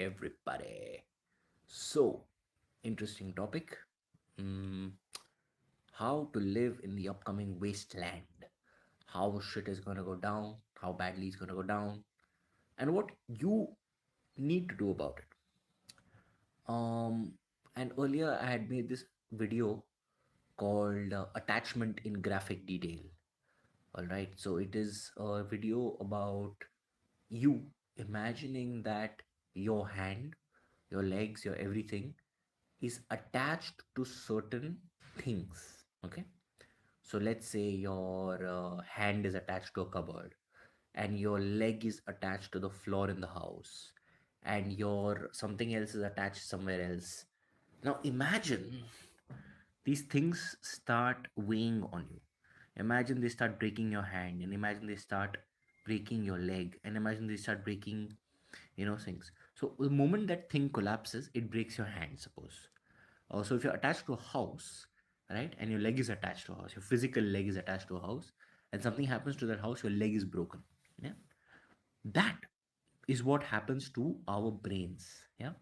everybody. So, interesting topic. Mm, how to live in the upcoming wasteland. How shit is gonna go down, how badly it's gonna go down, and what you need to do about it. Um, and earlier I had made this video called Attachment in Graphic Detail. Alright, so it is a video about you imagining that your hand, your legs, your everything is attached to certain things. Okay, so let's say your hand is attached to a cupboard, and your leg is attached to the floor in the house, and your something else is attached somewhere else. Now imagine these things start weighing on you. Imagine they start breaking your hand, and imagine they start breaking your leg, and imagine they start breaking, things. So the moment that thing collapses, it breaks your hand, suppose. So if you're attached to a house, right, and your leg is attached to a house, your physical leg is attached to a house, and something happens to that house, your leg is broken. Yeah, that is what happens to our brains. Yeah,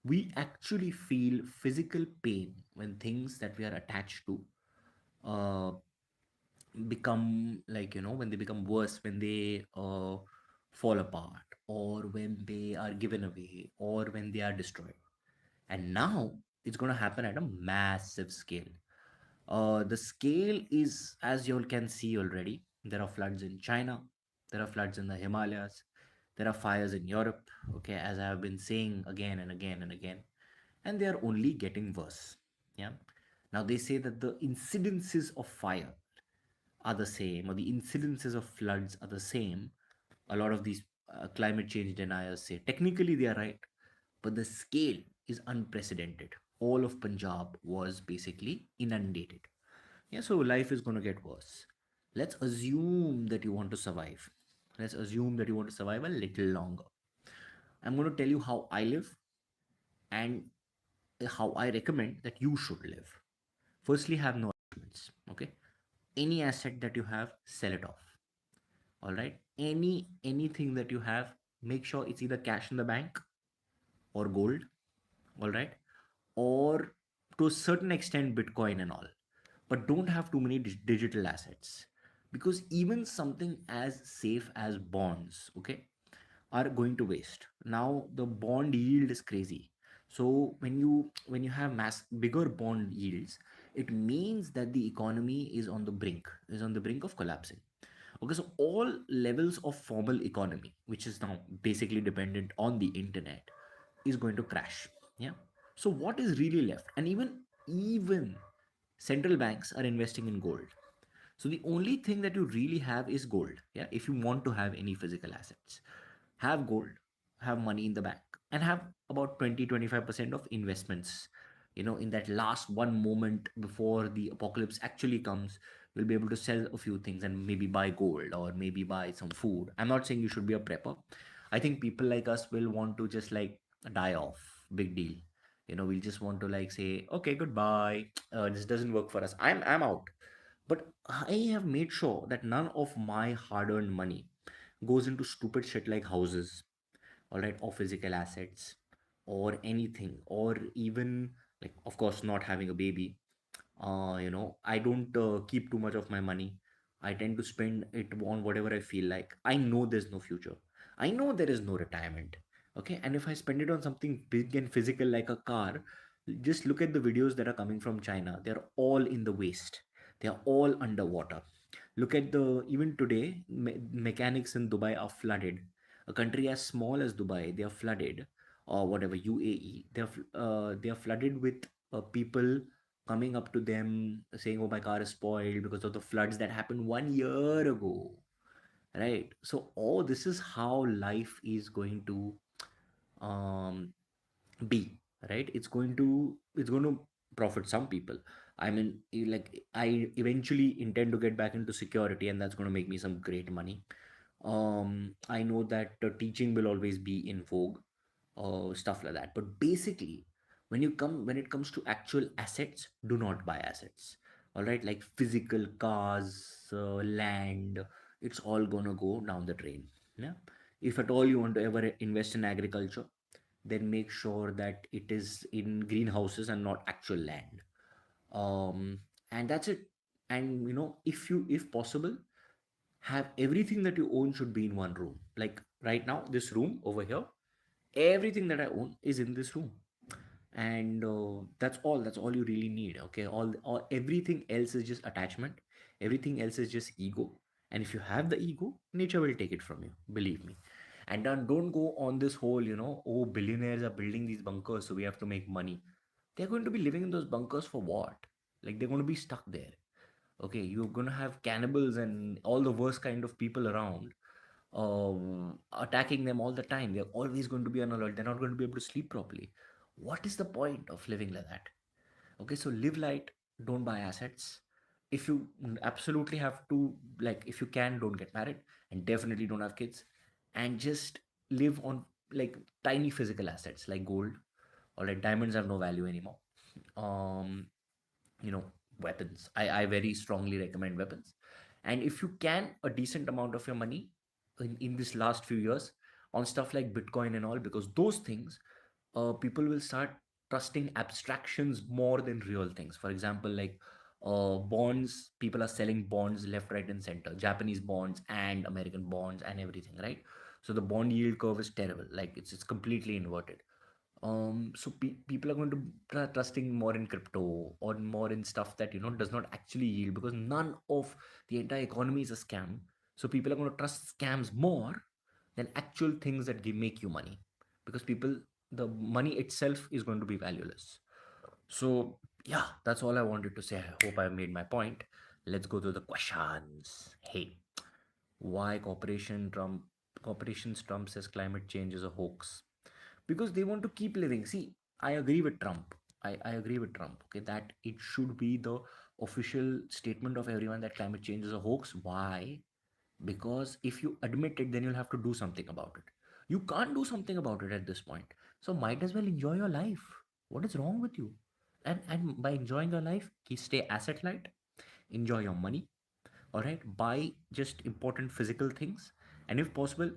we actually feel physical pain when things that we are attached to uh, become, like, when they become worse, when they fall apart, or when they are given away, or when they are destroyed. And now it's going to happen at a massive scale. The scale is, as you all can see already, there are floods in China, there are floods in the Himalayas, there are fires in Europe, okay, as I have been saying again and again and again, and they are only getting worse. Yeah. Now they say that the incidences of fire are the same, or the incidences of floods are the same. A lot of these climate change deniers say technically they are right, but the scale is unprecedented. All of Punjab was basically inundated. Yeah, so life is going to get worse. Let's assume that you want to survive. Let's assume that you want to survive a little longer. I'm going to tell you how I live and how I recommend that you should live. Firstly, have no attachments. Okay, any asset that you have, sell it off. All right, anything that you have, make sure it's either cash in the bank or gold. All right, or to a certain extent Bitcoin and all, but don't have too many digital assets, because even something as safe as bonds, okay, are going to waste. Now the bond yield is crazy. So when you have mass bigger bond yields, it means that the economy is on the brink of collapsing. Okay, so all levels of formal economy, which is now basically dependent on the internet, is going to crash. Yeah. So what is really left? And even central banks are investing in gold. So the only thing that you really have is gold. Yeah. If you want to have any physical assets, have gold, have money in the bank, and have about 20-25% of investments. In that last one moment before the apocalypse actually comes, we'll be able to sell a few things and maybe buy gold or maybe buy some food. I'm not saying you should be a prepper. I think people like us will want to just like die off. Big deal. We'll just want to like say, okay, goodbye. This doesn't work for us. I'm out. But I have made sure that none of my hard-earned money goes into stupid shit like houses, all right, or physical assets, or anything, or even, like, of course, not having a baby. I don't keep too much of my money. I tend to spend it on whatever I feel like. I know there's no future. I know there is no retirement. Okay, and if I spend it on something big and physical like a car, just look at the videos that are coming from China. They're all in the waste. They are all underwater. Look at the even today, mechanics in Dubai are flooded. A country as small as Dubai, they are flooded, or whatever, UAE. They are flooded with people coming up to them saying, "Oh, my car is spoiled because of the floods that happened 1 year ago." Right. So, oh, this is how life is going to um be, right? It's going to profit some people. I mean, like, I eventually intend to get back into security, and that's going to make me some great money. I know that teaching will always be in vogue, stuff like that. But basically, when it comes to actual assets, do not buy assets. All right, like physical cars, land, it's all gonna go down the drain. Yeah. If at all you want to ever invest in agriculture, then make sure that it is in greenhouses and not actual land. um and that's it. And if possible, have everything that you own should be in one room. Like right now, this room over here, everything that I own is in this room. And that's all you really need. Okay, all everything else is just attachment, everything else is just ego. And if you have the ego, nature will take it from you, believe me. And then don't go on this whole, oh, billionaires are building these bunkers, so we have to make money. They're going to be living in those bunkers for what? Like, they're going to be stuck there. Okay, you're going to have cannibals and all the worst kind of people around, attacking them all the time. They're always going to be on alert. They're not going to be able to sleep properly. What is the point of living like that? Okay, so live light, don't buy assets. If you absolutely have to, like, if you can, don't get married, and definitely don't have kids, and just live on like tiny physical assets like gold. Or like diamonds have no value anymore. Um, you know Weapons, I very strongly recommend weapons. And if you can, a decent amount of your money in this last few years on stuff like bitcoin and all, because those things, people will start trusting abstractions more than real things. For example, like bonds, people are selling bonds left, right, and center, Japanese bonds and American bonds and everything, right? So the bond yield curve is terrible, like it's completely inverted. People are going to trusting more in crypto or more in stuff that does not actually yield, because none of the entire economy is a scam. So people are going to trust scams more than actual things that make you money, because people, the money itself is going to be valueless. So yeah, that's all I wanted to say. I hope I made my point. Let's go to the questions. Hey, why corporations Trump says climate change is a hoax? Because they want to keep living. See, I agree with Trump. I agree with Trump. Okay, that it should be the official statement of everyone that climate change is a hoax. Why? Because if you admit it, then you'll have to do something about it. You can't do something about it at this point. So might as well enjoy your life. What is wrong with you? And by enjoying your life, stay asset light, enjoy your money. All right, buy just important physical things, and if possible,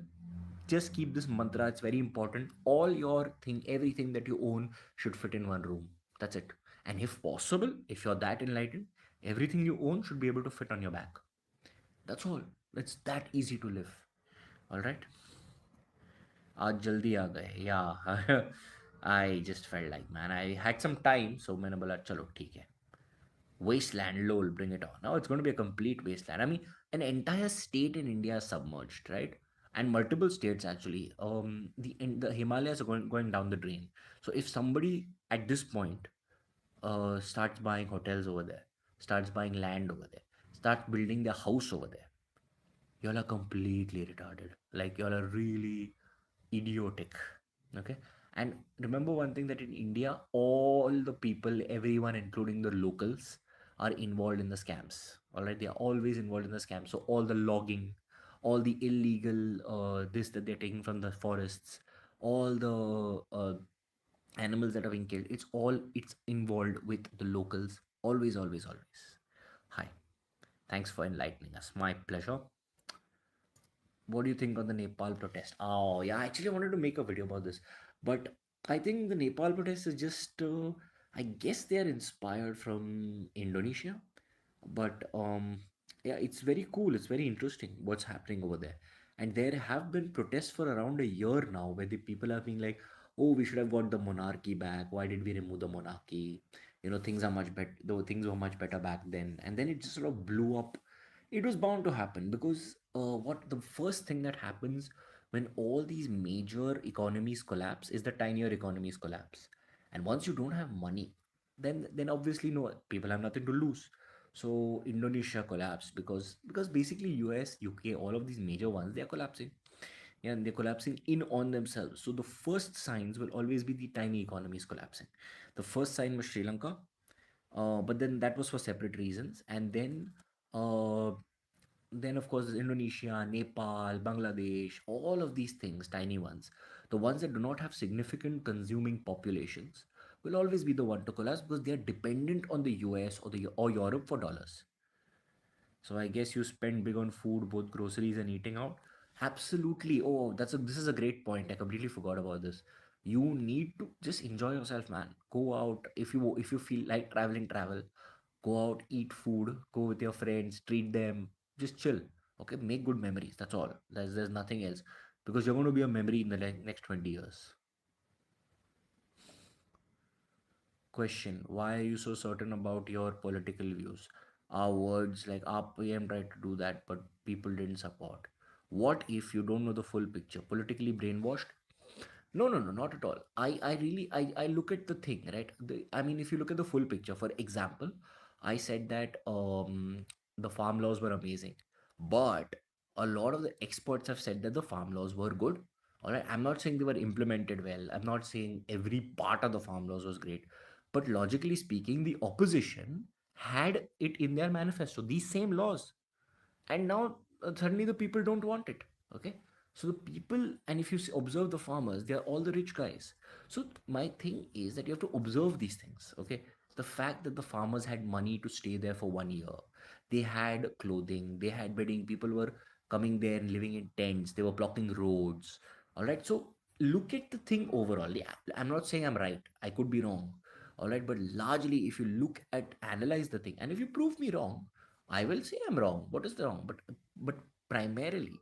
just keep this mantra. It's very important. All your thing, everything that you own should fit in one room. That's it. And if possible, if you're that enlightened, everything you own should be able to fit on your back. That's all. It's that easy to live. All right. आज जल्दी आ गए या I just felt like, man, I had some time, so मैंने बोला चलो ठीक है. Wasteland, lol, bring it on. Now it's going to be a complete wasteland. I mean, an entire state in India is submerged, right? And multiple states actually. The Himalayas are going down the drain. So if somebody at this point starts buying hotels over there, starts buying land over there, starts building their house over there, y'all are completely retarded. Like, y'all are really idiotic. Okay. And remember one thing, that in India, all the people, everyone, including the locals, are involved in the scams. All right. They are always involved in the scams. So all the logging, all the illegal this that they're taking from the forests, all the animals that are being killed, it's involved with the locals. Always, always, always. Hi. Thanks for enlightening us. My pleasure. What do you think on the Nepal protest? Oh, yeah, actually, I wanted to make a video about this, but I think the Nepal protest is just, I guess they are inspired from Indonesia, but yeah, it's very cool. It's very interesting what's happening over there, and there have been protests for around a year now, where the people are being like, "Oh, we should have got the monarchy back. Why did we remove the monarchy? Things are much better. Though things were much better back then." And then it just sort of blew up. It was bound to happen, because what the first thing that happens when all these major economies collapse is the tinier economies collapse. And once you don't have money, then obviously, no, people have nothing to lose. So Indonesia collapsed, because basically US, UK, all of these major ones, they are collapsing. Yeah, and they're collapsing in on themselves. So the first signs will always be the tiny economies collapsing. The first sign was Sri Lanka, but then that was for separate reasons. And then of course Indonesia, Nepal, Bangladesh, all of these things, tiny ones, the ones that do not have significant consuming populations, will always be the one to collapse, because they are dependent on the US or Europe for dollars. So I guess you spend big on food, both groceries and eating out. Absolutely. Oh, this is a great point. I completely forgot about this. You need to just enjoy yourself, man. Go out. If you feel like traveling, travel. Go out, eat food, go with your friends, treat them, just chill. Okay, make good memories, that's all. There's nothing else, because you're going to be a memory in the next 20 years. Question: why are you so certain about your political views? Our words like our PM tried to do that, but people didn't support. What if you don't know the full picture? Politically brainwashed? No, no, no, not at all. I look at the thing, right? I mean, if you look at the full picture, for example, I said that the farm laws were amazing, but a lot of the experts have said that the farm laws were good. All right, I'm not saying they were implemented well. I'm not saying every part of the farm laws was great, but logically speaking, the opposition had it in their manifesto, these same laws, and now suddenly the people don't want it. Okay, so the people, and if you observe the farmers, they are all the rich guys. So my thing is that you have to observe these things. Okay, the fact that the farmers had money to stay there for 1 year, they had clothing, they had bedding, people were coming there and living in tents, they were blocking roads. All right, so look at the thing overall. Yeah, I'm not saying I'm right, I could be wrong. All right, but largely if you look at analyze the thing, and if you prove me wrong, I will say I'm wrong. What is the wrong? But primarily,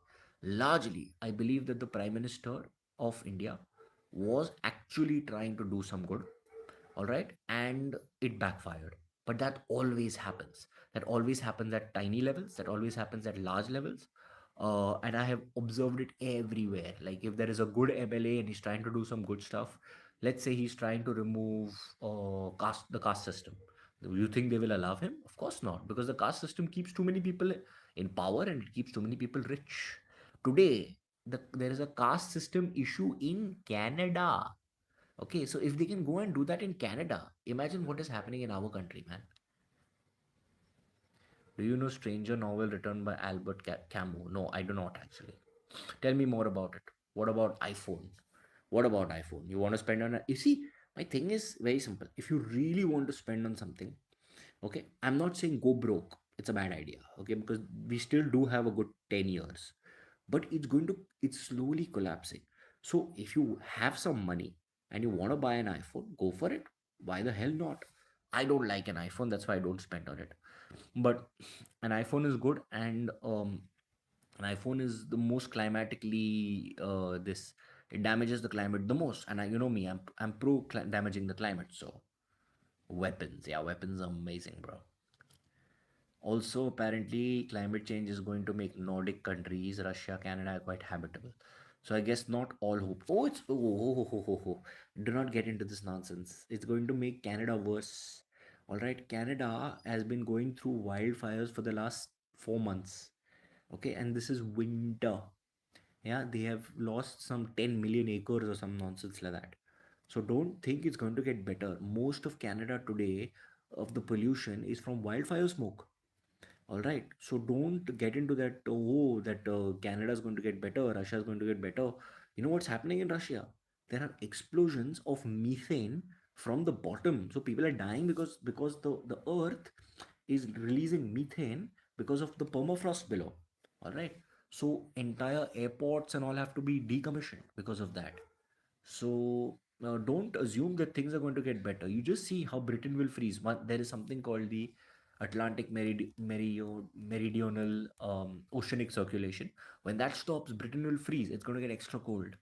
largely, I believe that the Prime Minister of India was actually trying to do some good, all right, and it backfired. But that always happens. That always happens at tiny levels. That always happens at large levels. And I have observed it everywhere. Like if there is a good MLA and he's trying to do some good stuff, let's say he's trying to remove the caste system. Do you think they will allow him? Of course not, because the caste system keeps too many people in power and it keeps too many people rich. Today, there is a caste system issue in Canada. Okay, so if they can go and do that in Canada, imagine what is happening in our country, man. Do you know Stranger novel written by Albert Camus? No, I do not actually. Tell me more about it. What about iPhone? What about iPhone? You want to spend on it? You see, my thing is very simple. If you really want to spend on something, okay, I'm not saying go broke. It's a bad idea, okay, because we still do have a good 10 years, but it's slowly collapsing. So if you have some money and you want to buy an iPhone, go for it. Why the hell not? I don't like an iPhone, that's why I don't spend on it. But an iPhone is good, and an iPhone is the most climatically this it damages the climate the most. And you know me, I'm pro damaging the climate. So weapons, yeah, weapons are amazing, bro. Also, apparently, climate change is going to make Nordic countries, Russia, Canada, quite habitable. So I guess not all hope. Oh, it's do not get into this nonsense. It's going to make Canada worse. All right, Canada has been going through wildfires for the last 4 months. Okay, and this is winter. Yeah, they have lost some 10 million acres or some nonsense like that. So don't think it's going to get better. Most of Canada today of the pollution is from wildfire smoke. All right, so don't get into that. Oh, that Canada is going to get better, Russia is going to get better. You know what's happening in Russia? There are explosions of methane from the bottom. So people are dying because the earth is releasing methane because of the permafrost below. All right, so entire airports and all have to be decommissioned because of that. So don't assume that things are going to get better. You just see how Britain will freeze. There is something called the Atlantic meridional oceanic circulation. When that stops, Britain will freeze. It's going to get extra cold.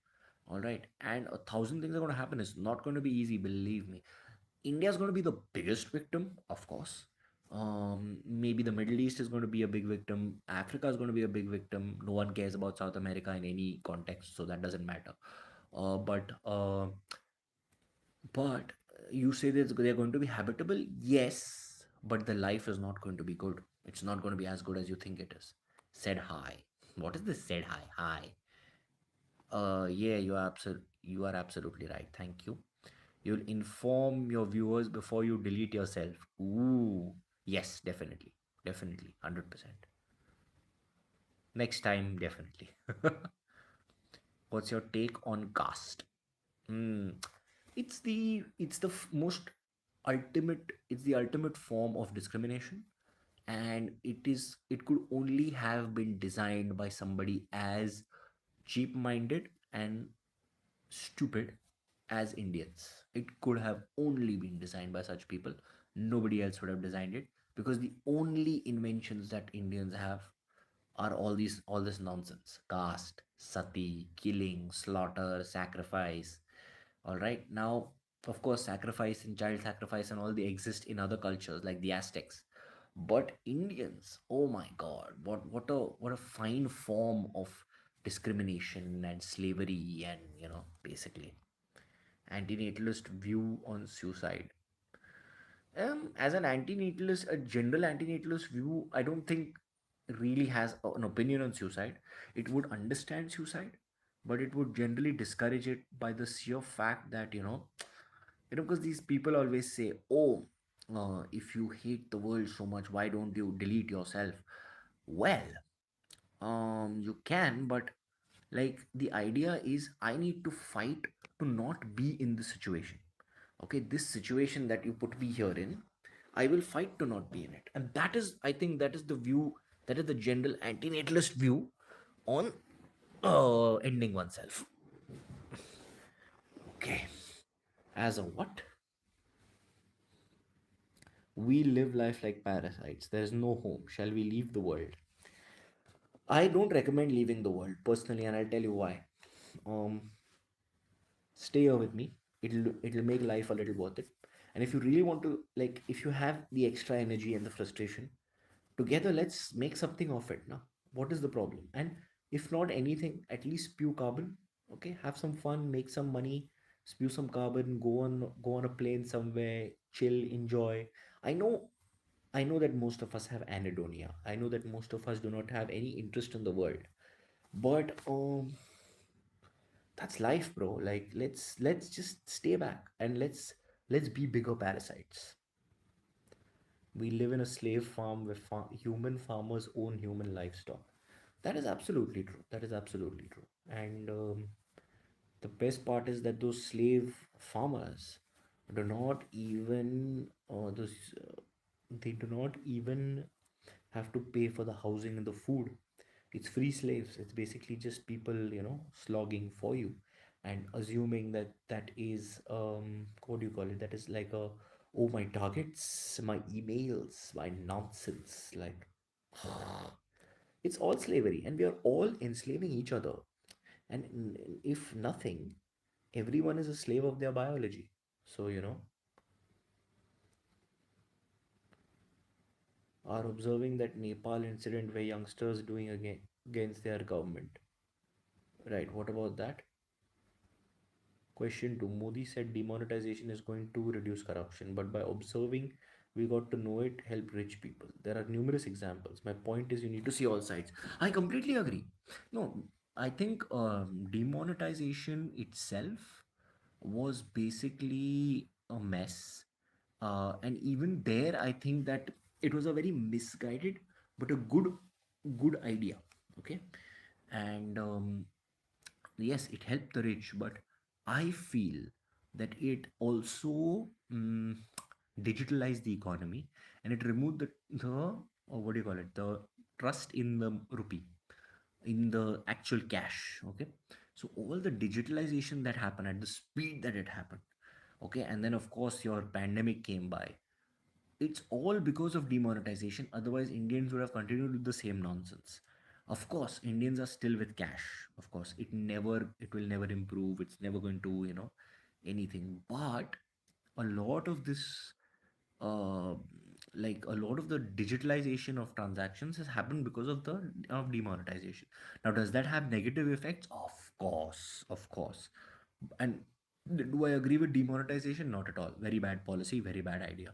All right. And a thousand things are going to happen. It's not going to be easy, believe me. India is going to be the biggest victim, of course. Maybe the Middle East is going to be a big victim. Africa is going to be a big victim. No one cares about South America in any context, so that doesn't matter. But you say that they're going to be habitable, yes, but the life is not going to be good. It's not going to be as good as you think it is. Said hi. What is this? Said hi? Hi. Yeah, you are absolutely right. Thank you. You'll inform your viewers before you delete yourself. Ooh, yes, definitely, definitely, 100%. Next time, definitely. What's your take on caste? Hmm. Most ultimate. It's the ultimate form of discrimination, and it could only have been designed by somebody as cheap-minded and stupid as Indians. It could have only been designed by such people. Nobody else would have designed it, because the only inventions that Indians have are all this nonsense: caste, sati, killing, slaughter, sacrifice. All right, now of course sacrifice and child sacrifice and all, they exist in other cultures like the Aztecs, but Indians, oh my god, what a fine form of discrimination and slavery, and basically anti-natalist view on suicide. As an anti-natalist, a general anti-natalist view, I don't think really has an opinion on suicide. It would understand suicide, but it would generally discourage it by the sheer fact that because these people always say, "Oh, if you hate the world so much, why don't you delete yourself?" Well, you can, but like the idea is, I need to fight to not be in the situation. Okay, this situation that you put me here in, I will fight to not be in it. And that is, I think, that is the view, that is the general anti-natalist view on ending oneself. Okay, as a what? We live life like parasites. There is no home. Shall we leave the world? I don't recommend leaving the world personally, and I'll tell you why. um Stay here with me. It'll make life a little worth it. And if you really want to, like, if you have the extra energy and the frustration, together let's make something of it now. What is the problem? And if not anything, at least spew carbon. Okay, have some fun, make some money, spew some carbon, go on a plane somewhere, chill, enjoy. I know i know that most of us have anhedonia. I know that most of us do not have any interest in the world, but that's life, bro. Like, let's just stay back and let's be bigger parasites. We live in a slave farm where human farmers own human livestock. That is absolutely true. That is absolutely true. And the best part is that those slave farmers do not even those they do not even have to pay for the housing and the food. It's free slaves. It's basically just people, slogging for you, and assuming that that is what do you call it? That is like a, oh, my targets, my emails, my nonsense. Like, it's all slavery, and we are all enslaving each other. And if nothing, everyone is a slave of their biology. So, are observing that Nepal incident where youngsters doing against their government. Right, what about that? Question 2. Modi said demonetization is going to reduce corruption, but by observing, we got to know it helped rich people. There are numerous examples. My point is, you need to see all sides. I completely agree. No, I think demonetization itself was basically a mess. And even there, I think that it was a very misguided but a good idea. Okay, and yes, it helped the rich, but I feel that it also digitalized the economy, and it removed the what do you call it, the trust in the rupee, in the actual cash. Okay, so all the digitalization that happened at the speed that it happened, okay, and then of course your pandemic came by, it's all because of demonetization. Otherwise, Indians would have continued with the same nonsense. Of course, Indians are still with cash. Of course, it will never improve. It's never going to, anything. But a lot of this, uh, like a lot of the digitalization of transactions has happened because of the of demonetization. Now, does that have negative effects? Of course. And do I agree with demonetization? Not at all. Very bad policy, very bad idea.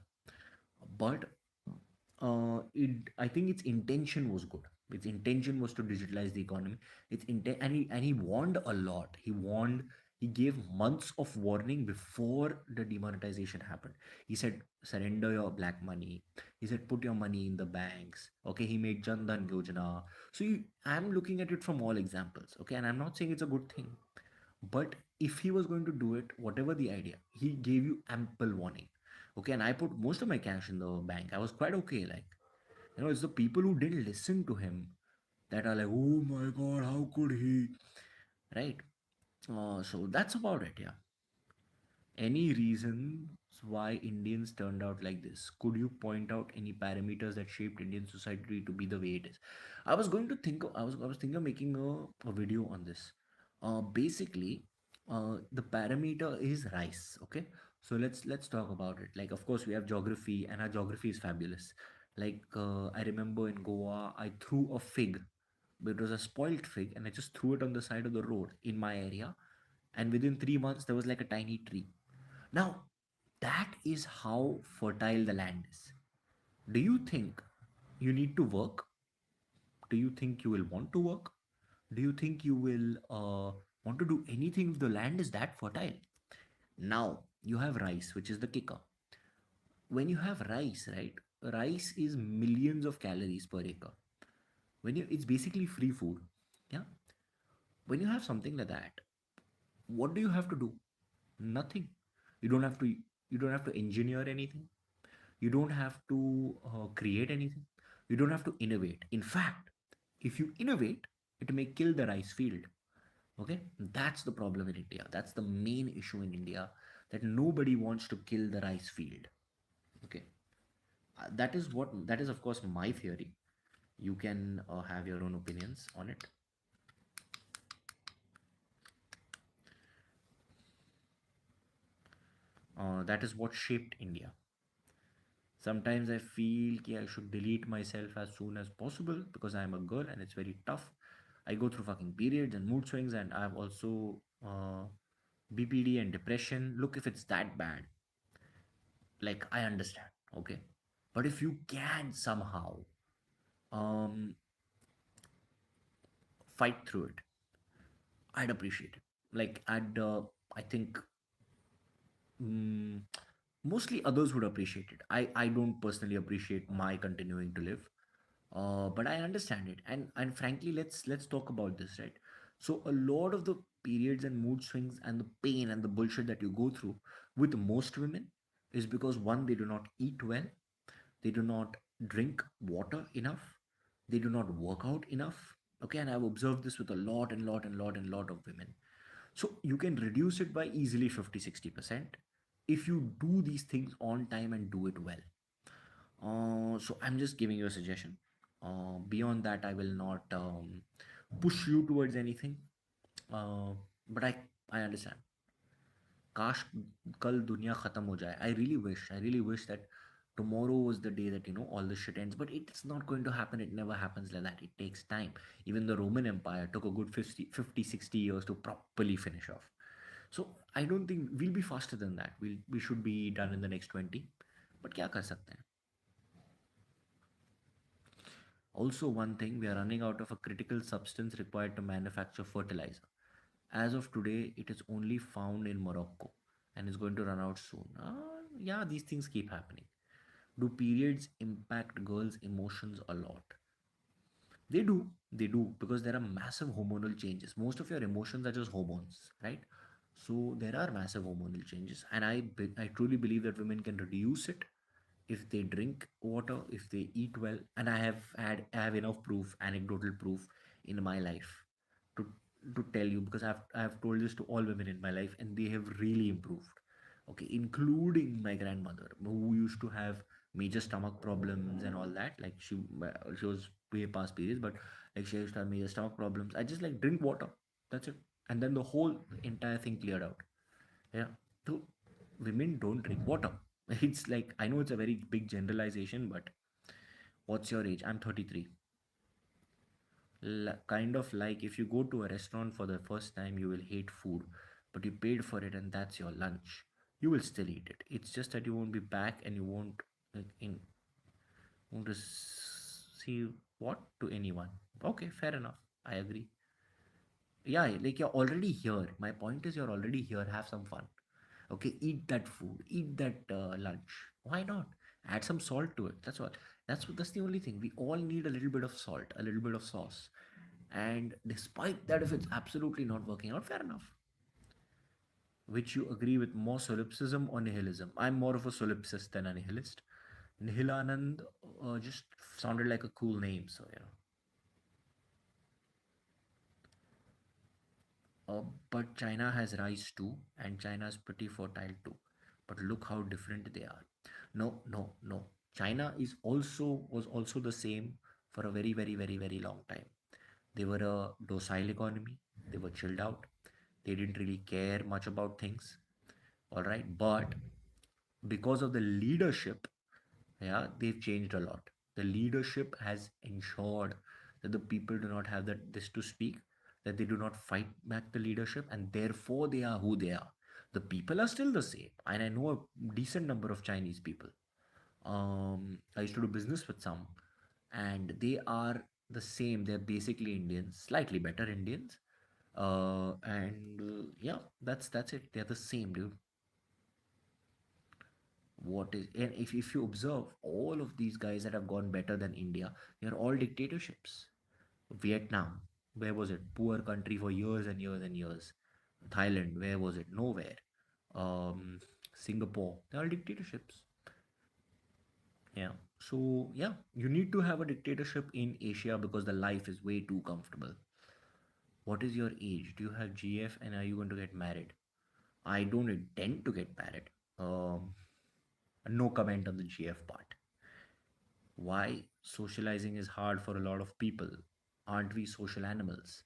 But I think its intention was good. Its intention was to digitalize the economy. And he warned a lot. He gave months of warning before the demonetization happened. He said, surrender your black money. He said, put your money in the banks. Okay, he made Jan Dhan Yojana. So I'm looking at it from all examples. Okay, and I'm not saying it's a good thing. But if he was going to do it, whatever the idea, he gave you ample warning. Okay, and I put most of my cash in the bank. I was quite okay. Like, it's the people who didn't listen to him that are like, oh my god, how could he? Right? So that's about it, yeah. Any reasons why Indians turned out like this? Could you point out any parameters that shaped Indian society to be the way it is? I was thinking of making a video on this. Basically, the parameter is rice. Okay, so let's talk about it. Like, of course, we have geography, and our geography is fabulous. Like, I remember in Goa, I threw a fig, but it was a spoiled fig, and I just threw it on the side of the road in my area, and within 3 months, there was like a tiny tree. Now, that is how fertile the land is. Do you think you need to work? Do you think you will want to work? Do you think you will want to do anything if the land is that fertile? Now, you have rice, which is the kicker. When you have rice, right? Rice is millions of calories per acre. It's basically free food. Yeah. When you have something like that, what do you have to do? Nothing. You don't have to. You don't have to engineer anything. You don't have to create anything. You don't have to innovate. In fact, if you innovate, it may kill the rice field. Okay, that's the problem in India. That's the main issue in India, that nobody wants to kill the rice field. Okay, that is of course my theory. You can have your own opinions on it. That is what shaped India. Sometimes I feel कि I should delete myself as soon as possible because I'm a girl and it's very tough. I go through fucking periods and mood swings, and I've also BPD and depression. Look, if it's that bad, like, I understand, okay? But if you can somehow um, fight through it, I'd appreciate it. Like, I think mm, mostly others would appreciate it. I don't personally appreciate my continuing to live, but I understand it. And frankly, let's talk about this, right? So a lot of the periods and mood swings and the pain and the bullshit that you go through with most women is because, one, they do not eat well, they do not drink water enough, they do not work out enough. Okay, and I've observed this with a lot and lot of women. So you can reduce it by easily 50-60% if you do these things on time and do it well. So I'm just giving you a suggestion. Beyond that, I will not push you towards anything. uh, but I understand. काश कल दुनिया खत्म हो जाए. I really wish that tomorrow was the day that, all this shit ends, but it's not going to happen. It never happens like that. It takes time. Even the Roman Empire took a good 50, 60 years to properly finish off. So I don't think we'll be faster than that. We should be done in the next 20. But क्या कर सकते हैं? Also, one thing, we are running out of a critical substance required to manufacture fertilizer. As of today, it is only found in Morocco and is going to run out soon. Yeah, these things keep happening. Do periods impact girls' emotions a lot? They do, because there are massive hormonal changes. Most of your emotions are just hormones, right? So there are massive hormonal changes, and I truly believe that women can reduce it if they drink water, if they eat well. And I have enough proof, anecdotal proof in my life to tell you, because I have told this to all women in my life, and they have really improved. Okay, including my grandmother, who used to have major stomach problems and all that. Like, she was way past periods, but like, she used to have major stomach problems. I just like drink water. That's it, and then the whole entire thing cleared out. Yeah. So women don't drink water. It's like, I know it's a very big generalization, but what's your age? I'm 33. Kind of like, if you go to a restaurant for the first time, you will hate food, but you paid for it and that's your lunch. You will still eat it. It's just that you won't be back, and you won't like, won't see what to anyone. Okay, fair enough. I agree. Yeah, like, you're already here. My point is, you're already here. Have some fun. Okay, eat that food, eat that lunch. Why not add some salt to it? That's all. That's the only thing. We all need a little bit of salt, a little bit of sauce. And despite that, if it's absolutely not working out, fair enough. Which you agree with, more solipsism or nihilism? I'm more of a solipsist than a nihilist. NihilAnand just sounded like a cool name, so. Uh, but China has rice too, and China is pretty fertile too. But look how different they are. No, no, no. China is also was also the same for a very, very, very, very long time. They were a docile economy. They were chilled out. They didn't really care much about things. All right, but because of the leadership, yeah, they've changed a lot. The leadership has ensured that the people do not have that this to speak, that they do not fight back the leadership, and therefore they are who they are. The people are still the same, and I know a decent number of Chinese people. I used to do business with some, and they are the same. They're basically Indians, slightly better Indians. And Yeah, that's it. They're the same, dude. What is and if you observe all of these guys that have gone better than India, they're all dictatorships. Vietnam, where was it? Poor country for years and years and years. Thailand, where was it? Nowhere. Singapore, they're all dictatorships. Yeah. So yeah, you need to have a dictatorship in Asia because the life is way too comfortable. What is your age? Do you have GF and are you going to get married? I don't intend to get married. Um, no comment on the GF part. Why socializing is hard for a lot of people? Aren't we social animals?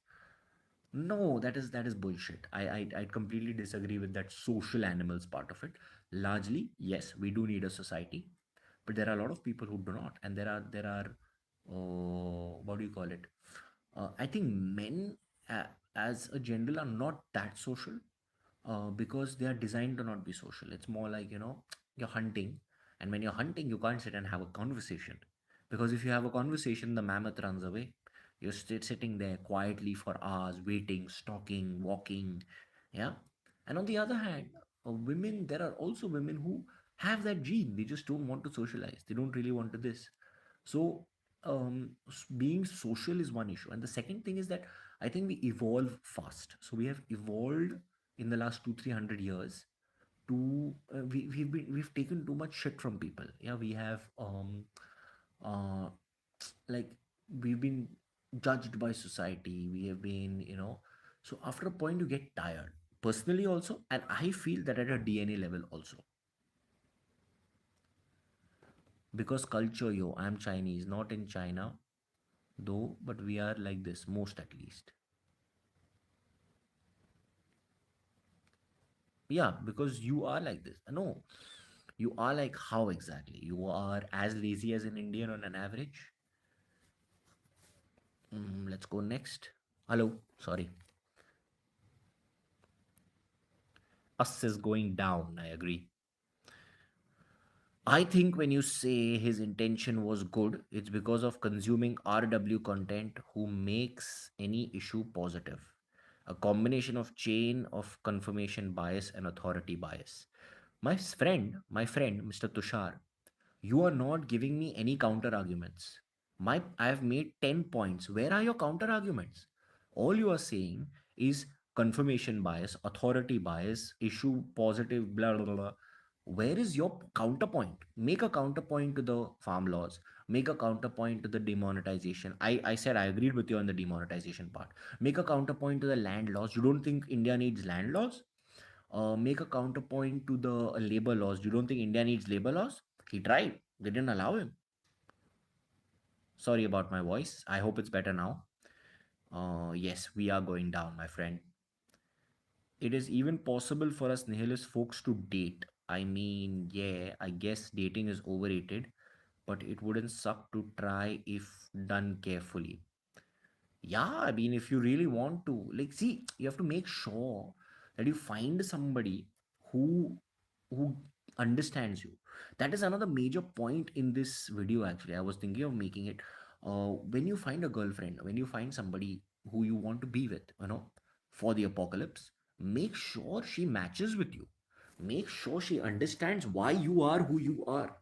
No, that is bullshit. I completely disagree with that social animals part of it. Largely, yes, we do need a society, but there are a lot of people who do not, and there are what do you call it? I think men as a general are not that social because they are designed to not be social. It's more like, you're hunting, and when you're hunting, you can't sit and have a conversation because if you have a conversation, the mammoth runs away. You're sitting there quietly for hours, waiting, stalking, walking, yeah. And on the other hand, women, there are also women who have that gene. They just don't want to socialize. They don't really want to this. So, being social is one issue, and the second thing is that I think we evolve fast. So we have evolved in the last 200-300 years to we've taken too much shit from people. Yeah, we have uh like we've been judged by society. We have been, so after a point you get tired. Personally also, and I feel that at a DNA level also, because culture, yo, I'm Chinese, not in China though, but we are like this, most at least. Yeah, because you are like this. No, you are like how exactly? You are as lazy as an Indian on an average. Let's go next. Hello, sorry. Us is going down. I agree. I think when you say his intention was good, it's because of consuming RW content who makes any issue positive. A combination of chain of confirmation bias and authority bias. My friend, Mr. Tushar, you are not giving me any counter arguments. I have made 10 points. Where are your counter arguments? All you are saying is confirmation bias, authority bias, issue positive, blah, blah, blah. Where is your counterpoint? Make a counterpoint to the farm laws. Make a counterpoint to the demonetization. I said I agreed with you on the demonetization part. Make a counterpoint to the land laws. You don't think India needs land laws? Make a counterpoint to the labor laws. You don't think India needs labor laws? He tried. They didn't allow him. Sorry about my voice. I hope it's better now. Yes, we are going down, my friend. It is even possible for us nihilist folks to date. I mean, yeah, I guess dating is overrated, but it wouldn't suck to try if done carefully. Yeah, I mean, if you really want to, like, see, you have to make sure that you find somebody who who understands you. That is another major point in this video. Actually, I was thinking of making it. When you find a girlfriend, when you find somebody who you want to be with, for the apocalypse, make sure she matches with you. Make sure she understands why you are who you are.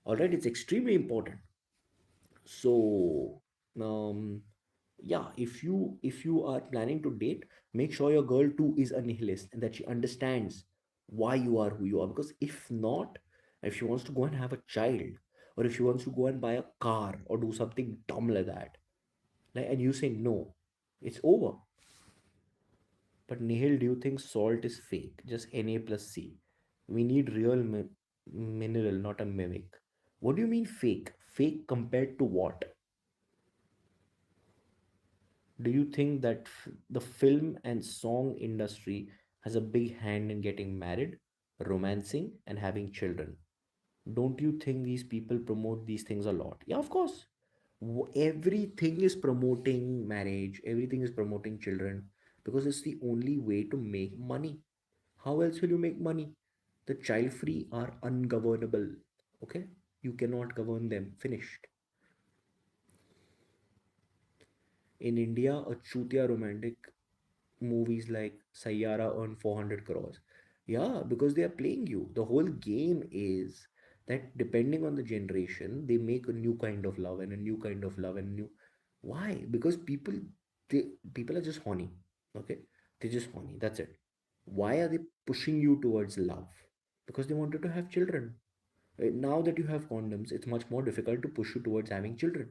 All right, it's extremely important. So, um, yeah, if you are planning to date, make sure your girl too is a nihilist and that she understands why you are who you are. Because if not, if she wants to go and have a child, or if she wants to go and buy a car or do something dumb like that, like, and you say no, it's over. But Nihil, do you think salt is fake? Just Na plus C. We need real mineral, not a mimic. What do you mean fake? Fake compared to what? Do you think that the film and song industry has a big hand in getting married, romancing, and having children? Don't you think these people promote these things a lot? Yeah, of course. Everything is promoting marriage, everything is promoting children because it's the only way to make money. How else will you make money? The child free are ungovernable. Okay? You cannot govern them. Finished. In India, a chutia romantic movies like Sayyara earn 400 crores. Yeah, because they are playing you. The whole game is that depending on the generation, they make a new kind of love and a new kind of love and new. Why? Because they people are just horny. Okay, they're just horny. That's it. Why are they pushing you towards love? Because they wanted to have children. Now that you have condoms, it's much more difficult to push you towards having children.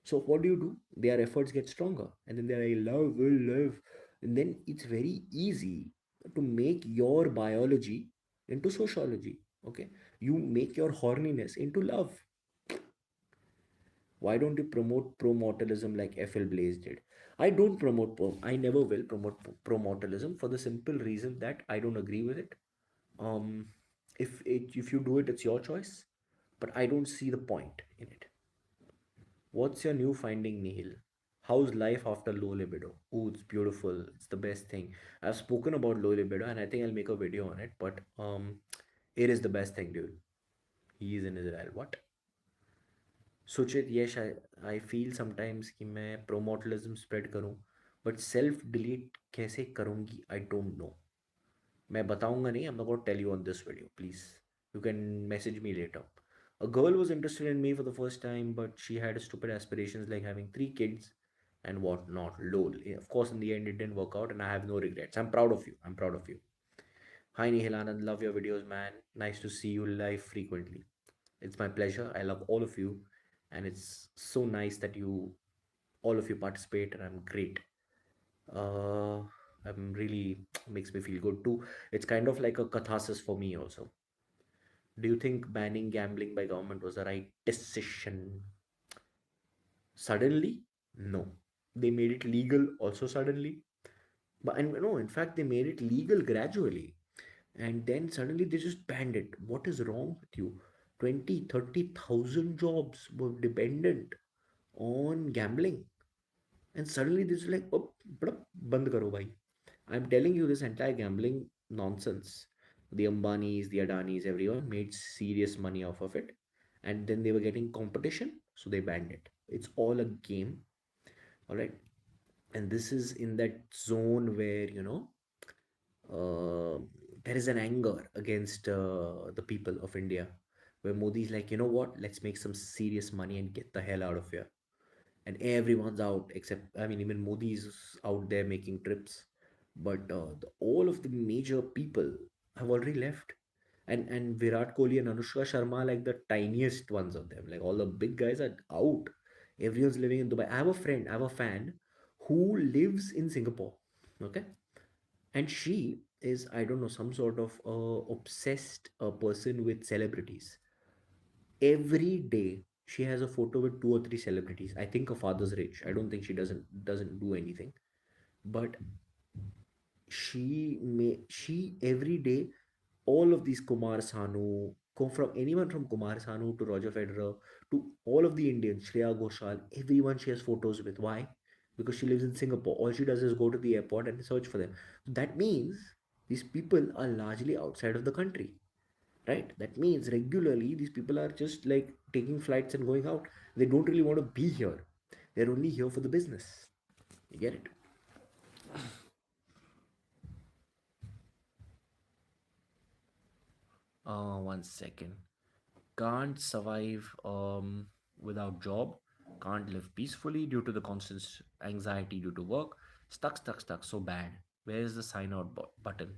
So what do? Their efforts get stronger, and then they're like, love will live, and then it's very easy to make your biology into sociology. Okay, you make your horniness into love. Why don't you promote pro-mortalism like FL Blaze did? I don't promote I never will promote pro-mortalism for the simple reason that I don't agree with it. Um, if you do it, it's your choice, but I don't see the point in it. What's your new finding, Nihil? How's life after low libido? Oh, it's beautiful. It's the best thing. I've spoken about low libido, and I think I'll make a video on it. But it is the best thing, dude. He is in Israel. What? Suchit, yes, I feel sometimes कि मैं प्रोमोटलिज्म spread करूं, but self delete कैसे करूंगी? I don't know. मैं बताऊंगा नहीं. I'm not going to tell you on this video. Please, you can message me later. A girl was interested in me for the first time, but she had stupid aspirations like having 3 kids and whatnot. Lol. Of course, in the end, it didn't work out, and I have no regrets. I'm proud of you. I'm proud of you. Hi, NihilAnand. Love your videos, man. Nice to see you live frequently. It's my pleasure. I love all of you, and it's so nice that all of you participate, and I'm great. Uh, I'm really makes me feel good too. It's kind of like a catharsis for me also. Do you think banning gambling by government was the right decision? Suddenly? No. They made it legal also suddenly. But and no, in fact, they made it legal gradually. And then suddenly they just banned it. What is wrong with you? 20, 30,000 jobs were dependent on gambling. And suddenly this is like, oh, band karo bhai. I'm telling you this entire gambling nonsense. The Ambanis, the Adanis, everyone made serious money off of it. And then they were getting competition, so they banned it. It's all a game. All right. And this is in that zone where, uh, there is an anger against the people of India, where Modi is like, you know what, let's make some serious money and get the hell out of here. And everyone's out except, I mean, even Modi's out there making trips, but all of the major people have already left. And Virat Kohli and Anushka Sharma are like the tiniest ones of them. Like all the big guys are out. Everyone's living in Dubai. I have a friend, I have a fan who lives in Singapore. Okay, and she is, I don't know, some sort of obsessed person with celebrities. Every day she has a photo with 2 or 3 celebrities. I think her father's rich. I don't think she doesn't do anything, but she every day, all of these Kumar Sanu, from anyone from Kumar Sanu to Roger Federer to all of the Indians, Shreya Ghoshal, everyone she has photos with. Why? Because she lives in Singapore. All she does is go to the airport and search for them. That means these people are largely outside of the country, right? That means regularly these people are just like taking flights and going out. They don't really want to be here. They're only here for the business. You get it? 1 second. Can't survive without job. Can't live peacefully due to the constant anxiety due to work. Stuck, so bad. Where is the sign out button?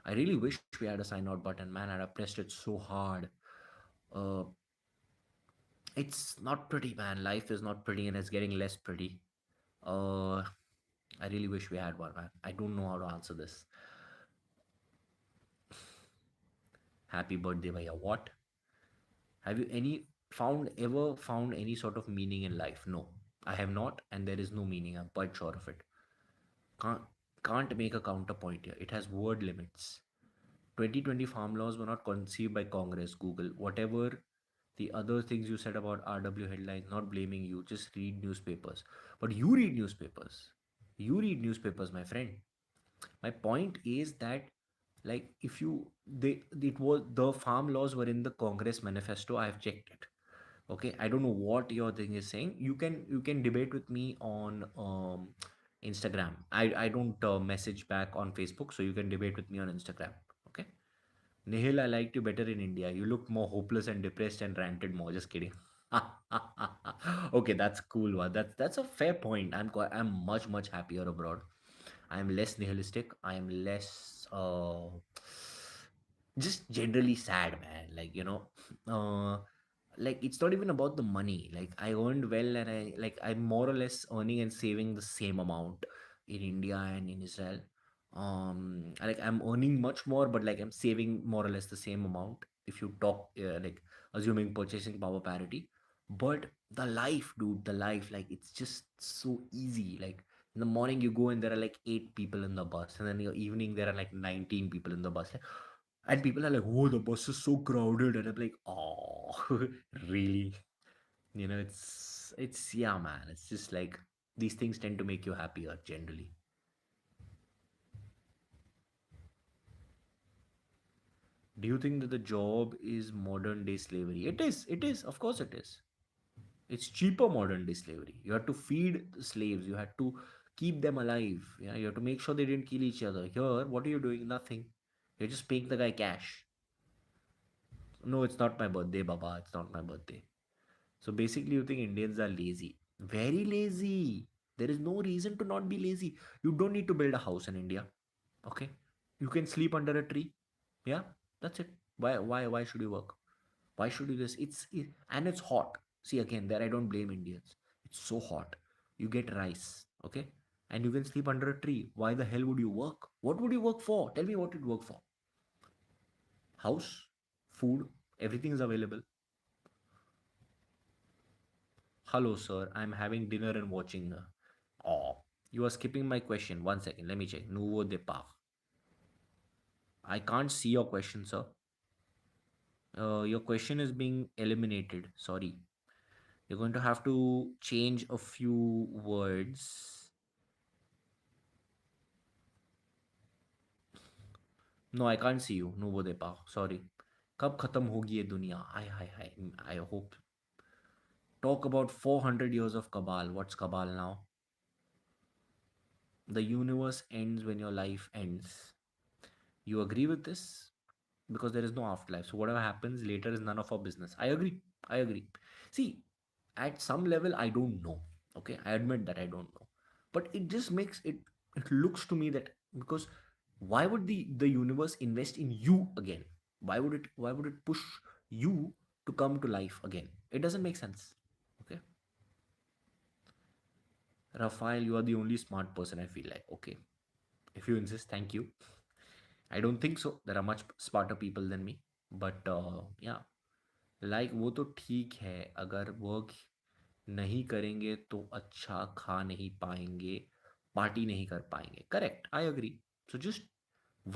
I really wish we had a sign out button, man. I'd have pressed it so hard. uh, it's not pretty, man. Life is not pretty, and it's getting less pretty. uh, I really wish we had one, man. I don't know how to answer this. Happy birthday, Bhaiya. What? Have you ever found any sort of meaning in life? No, I have not, and there is no meaning. I'm quite sure of it. Can't can't make a counterpoint here. It has word limits. 2020 farm laws were not conceived by Congress, Google, whatever the other things you said about RW headlines, not blaming you, just read newspapers. But you read newspapers. You read newspapers, my friend. My point is that, like, if you they it was the farm laws were in the Congress manifesto. I have checked it. Okay, I don't know what your thing is saying. You can debate with me on Instagram. I don't message back on Facebook, so you can debate with me on Instagram. Okay. Nihil, I liked you better in India. You looked more hopeless and depressed and ranted more. Just kidding. Okay, that's cool. One. That's a fair point. I'm much happier abroad. I am less nihilistic. I am less just generally sad, man. Like it's not even about the money. Like I earned well, and I'm more or less earning and saving the same amount in India and in Israel. I'm earning much more, but like I'm saving more or less the same amount if you talk like assuming purchasing power parity. But the life, dude, the life, like it's just so easy. Like in the morning you go and there are like 8 people in the bus, and then in the evening there are like 19 people in the bus. And people are like, oh, the bus is so crowded. And I'm like, oh, really? It's, yeah, man. It's just like these things tend to make you happier generally. Do you think that the job is modern day slavery? It is. It is. Of course, it is. It's cheaper modern day slavery. You have to feed the slaves. You have to keep them alive. Yeah, you have to make sure they didn't kill each other. Here, what are you doing? Nothing. You're just paying the guy cash. No, it's not my birthday, Baba. It's not my birthday. So basically, you think Indians are lazy. Very lazy. There is no reason to not be lazy. You don't need to build a house in India. Okay? You can sleep under a tree. Yeah, that's it. Why should you work? Why should you this? And it's hot. See again, there I don't blame Indians. It's so hot. You get rice, okay? And you can sleep under a tree. Why the hell would you work? What would you work for? Tell me what you'd work for. House, food, everything is available. Hello, sir. I'm having dinner and watching. Oh, you are skipping my question. One second. Let me check. Nouveau départ. I can't see your question, sir. Your question is being eliminated. Sorry. You're going to have to change a few words. No, I can't see you. Nouveau départ. Sorry. कब खत्म होगी ये दुनिया? I hope. Talk about 400 years of Cabal. What's Cabal now? The universe ends when your life ends. You agree with this? Because there is no afterlife. So whatever happens later is none of our business. I agree. I agree. See, at some level, I don't know. Okay, I admit that I don't know, but it just makes it. It looks to me that because why would the universe invest in you again? Why would it push you to come to life again? It doesn't make sense. Okay, Rafael, you are the only smart person I feel like. Okay, if you insist, thank you. I don't think so. There are much smarter people than me. But yeah, like वो तो ठीक है अगर work नहीं करेंगे तो अच्छा खा नहीं पाएंगे पार्टी नहीं कर पाएंगे correct I agree so just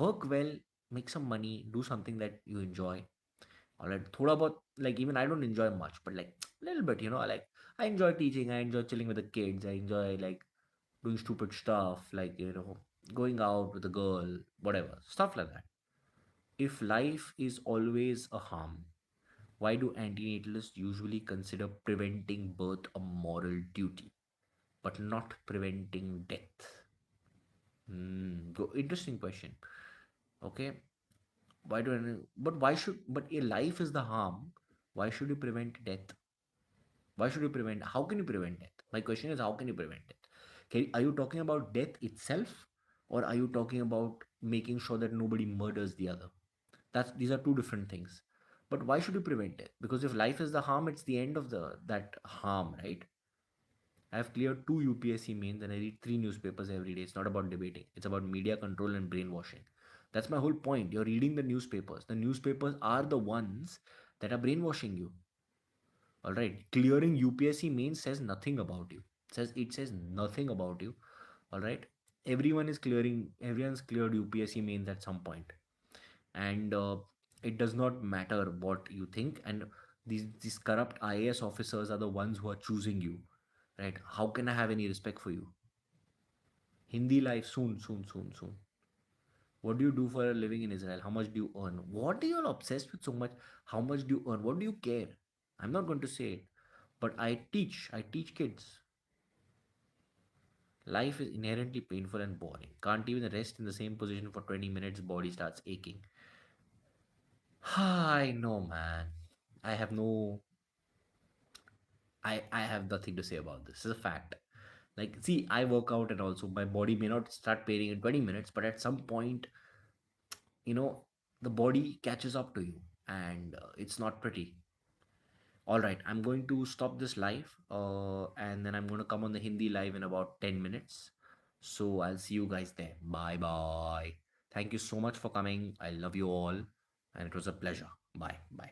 work well make some money do something that you enjoy alright थोड़ा बहुत like even I don't enjoy much but like little bit like I enjoy teaching I enjoy chilling with the kids I enjoy like doing stupid stuff like going out with a girl whatever stuff like that if life is always a harm. Why do antinatalists usually consider preventing birth a moral duty, but not preventing death? Interesting question. Okay, but why should but a life is the harm? Why should you prevent death? Why should you prevent? How can you prevent death? My question is, how can you prevent death? Are you talking about death itself, or are you talking about making sure that nobody murders the other? These are two different things. But why should you prevent it? Because if life is the harm, it's the end of the that harm, right? I have cleared two UPSC mains and I read three newspapers every day. It's not about debating, it's about media control and brainwashing. That's my whole point. You're reading the newspapers. The newspapers are the ones that are brainwashing you. All right. Clearing UPSC mains says nothing about you. It says nothing about you. All right. Everyone's cleared UPSC mains at some point. And it does not matter what you think. And these corrupt IAS officers are the ones who are choosing you. Right? How can I have any respect for you? Hindi life soon, soon, soon, soon. What do you do for a living in Israel? How much do you earn? What are you all obsessed with so much? How much do you earn? What do you care? I'm not going to say it, but I teach kids. Life is inherently painful and boring. Can't even rest in the same position for 20 minutes, body starts aching. I know, man. I have no I have nothing to say about this. It's a fact. Like, see, I work out and also my body may not start paining in 20 minutes, but at some point, you know, the body catches up to you and it's not pretty. All right, I'm going to stop this live and then I'm going to come on the Hindi live in about 10 minutes. So I'll see you guys there. Bye bye. Thank you so much for coming. I love you all and it was a pleasure. Bye. Bye.